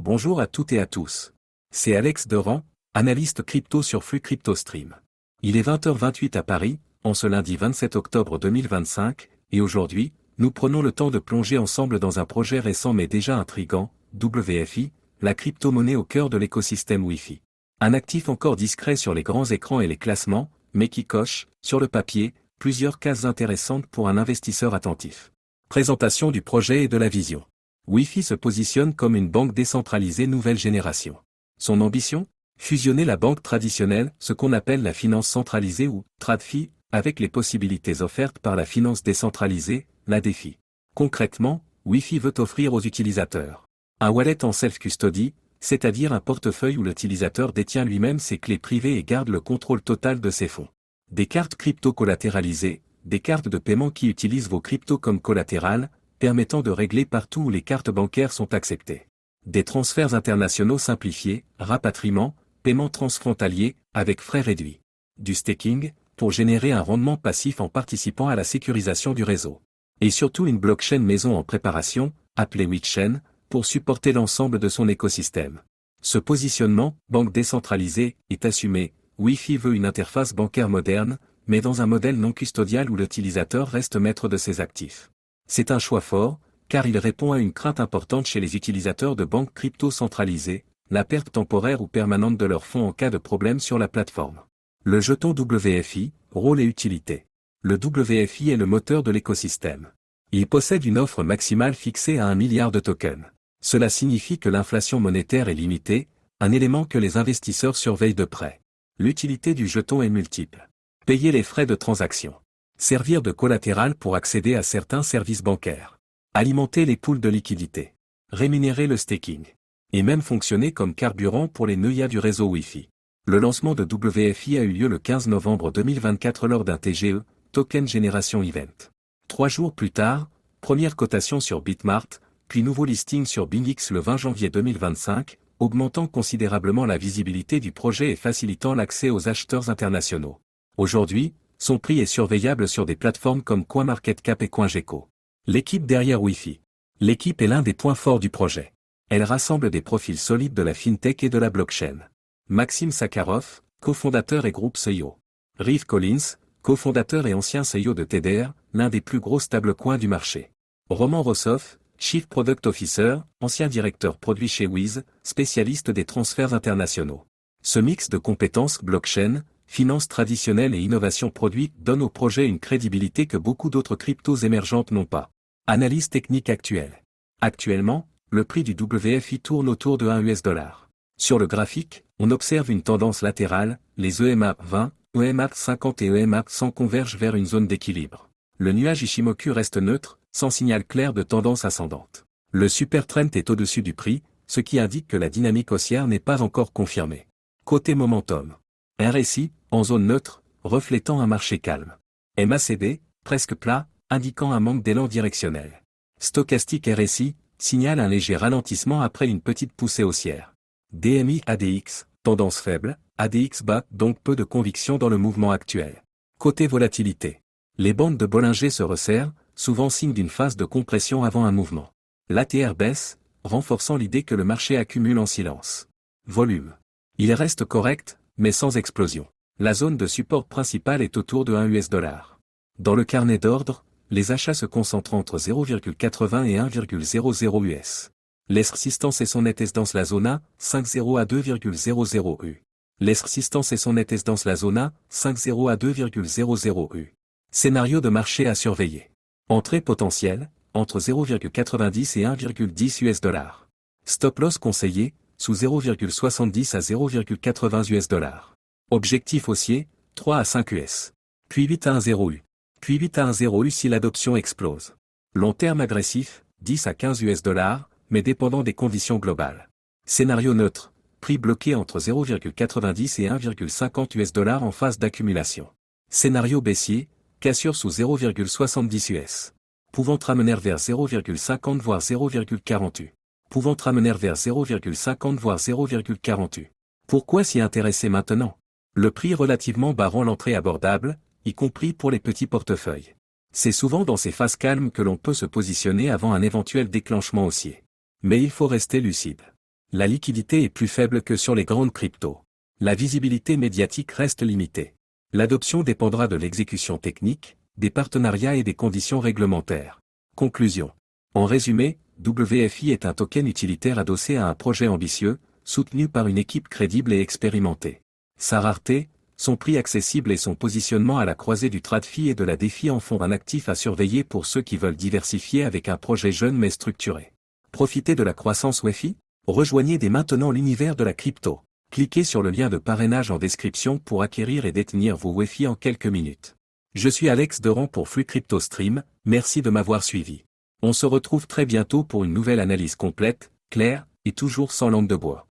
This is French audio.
Bonjour à toutes et à tous. C'est Alex Deran, analyste crypto sur Flux CryptoStream. Il est 20h28 à Paris, en ce lundi 27 octobre 2025, et aujourd'hui, nous prenons le temps de plonger ensemble dans un projet récent mais déjà intrigant, WFI, la crypto-monnaie au cœur de l'écosystème Wi-Fi. Un actif encore discret sur les grands écrans et les classements, mais qui coche, sur le papier, plusieurs cases intéressantes pour un investisseur attentif. Présentation du projet et de la vision. Wi-Fi se positionne comme une banque décentralisée nouvelle génération. Son ambition? Fusionner la banque traditionnelle, ce qu'on appelle la finance centralisée ou TradFi, avec les possibilités offertes par la finance décentralisée, la DeFi. Concrètement, Wi-Fi veut offrir aux utilisateurs un wallet en self-custody, c'est-à-dire un portefeuille où l'utilisateur détient lui-même ses clés privées et garde le contrôle total de ses fonds. Des cartes crypto collatéralisées, des cartes de paiement qui utilisent vos cryptos comme collatéral, permettant de régler partout où les cartes bancaires sont acceptées. Des transferts internationaux simplifiés, rapatriement, paiements transfrontaliers, avec frais réduits. Du staking, pour générer un rendement passif en participant à la sécurisation du réseau. Et surtout une blockchain maison en préparation, appelée WeChain, pour supporter l'ensemble de son écosystème. Ce positionnement, banque décentralisée, est assumé. Wi-Fi veut une interface bancaire moderne, mais dans un modèle non custodial où l'utilisateur reste maître de ses actifs. C'est un choix fort, car il répond à une crainte importante chez les utilisateurs de banques crypto centralisées, la perte temporaire ou permanente de leurs fonds en cas de problème sur la plateforme. Le jeton WFI, rôle et utilité. Le WFI est le moteur de l'écosystème. Il possède une offre maximale fixée à 1 milliard de tokens. Cela signifie que l'inflation monétaire est limitée, un élément que les investisseurs surveillent de près. L'utilité du jeton est multiple. Payer les frais de transaction. Servir de collatéral pour accéder à certains services bancaires. Alimenter les poules de liquidité. Rémunérer le staking. Et même fonctionner comme carburant pour les neuillats du réseau Wi-Fi. Le lancement de WFI a eu lieu le 15 novembre 2024 lors d'un TGE, Token Generation Event. 3 jours plus tard, première cotation sur Bitmart, puis nouveau listing sur BingX le 20 janvier 2025, augmentant considérablement la visibilité du projet et facilitant l'accès aux acheteurs internationaux. Aujourd'hui, son prix est surveillable sur des plateformes comme CoinMarketCap et CoinGecko. L'équipe derrière Wi-Fi. L'équipe est l'un des points forts du projet. Elle rassemble des profils solides de la fintech et de la blockchain. Maxime Sakharov, cofondateur et groupe CEO. Reeve Collins, cofondateur et ancien CEO de TDR, l'un des plus gros stablecoins du marché. Roman Rossoff, Chief Product Officer, ancien directeur produit chez Wiz, spécialiste des transferts internationaux. Ce mix de compétences blockchain, finance traditionnelle et innovation produit donne au projet une crédibilité que beaucoup d'autres cryptos émergentes n'ont pas. Analyse technique actuelle. Actuellement, le prix du WFI tourne autour de 1 USD. Sur le graphique, on observe une tendance latérale, les EMA 20, EMA 50 et EMA 100 convergent vers une zone d'équilibre. Le nuage Ishimoku reste neutre, sans signal clair de tendance ascendante. Le supertrend est au-dessus du prix, ce qui indique que la dynamique haussière n'est pas encore confirmée. Côté momentum. RSI, en zone neutre, reflétant un marché calme. MACD, presque plat, indiquant un manque d'élan directionnel. Stochastique RSI, signale un léger ralentissement après une petite poussée haussière. DMI ADX, tendance faible, ADX bas, donc peu de conviction dans le mouvement actuel. Côté volatilité. Les bandes de Bollinger se resserrent, souvent signe d'une phase de compression avant un mouvement. L'ATR baisse, renforçant l'idée que le marché accumule en silence. Volume. Il reste correct, mais sans explosion. La zone de support principale est autour de 1 USD. Dans le carnet d'ordre, les achats se concentrent entre 0,80 et 1,00 US. Les résistances et son net dans la zone 5,0 à 2,00 U. Les résistances et son net dans la zone 5,0 à 2,00 U. Scénario de marché à surveiller. Entrée potentielle, entre 0,90 et 1,10 USD. Stop loss conseillé, sous 0,70 à 0,80 USD. Objectif haussier, 3 à 5 US. Puis 8 à 1 0 U. Puis 8 à 1 0 U si l'adoption explose. Long terme agressif, 10 à 15 USD, mais dépendant des conditions globales. Scénario neutre, prix bloqué entre 0,90 et 1,50 USD en phase d'accumulation. Scénario baissier, cassure sous 0,70 US. Pouvant ramener vers 0,50 voire 0,40 U. Pouvant ramener vers 0,50 voire 0,40 U. Pourquoi s'y intéresser maintenant? Le prix relativement bas rend l'entrée abordable, y compris pour les petits portefeuilles. C'est souvent dans ces phases calmes que l'on peut se positionner avant un éventuel déclenchement haussier. Mais il faut rester lucide. La liquidité est plus faible que sur les grandes cryptos. La visibilité médiatique reste limitée. L'adoption dépendra de l'exécution technique, des partenariats et des conditions réglementaires. Conclusion. En résumé, WFI est un token utilitaire adossé à un projet ambitieux, soutenu par une équipe crédible et expérimentée. Sa rareté, son prix accessible et son positionnement à la croisée du TradFi et de la DeFi en font un actif à surveiller pour ceux qui veulent diversifier avec un projet jeune mais structuré. Profitez de la croissance WFI? Rejoignez dès maintenant l'univers de la crypto. Cliquez sur le lien de parrainage en description pour acquérir et détenir vos WFI en quelques minutes. Je suis Alex Deran pour Flux Crypto Stream, merci de m'avoir suivi. On se retrouve très bientôt pour une nouvelle analyse complète, claire, et toujours sans langue de bois.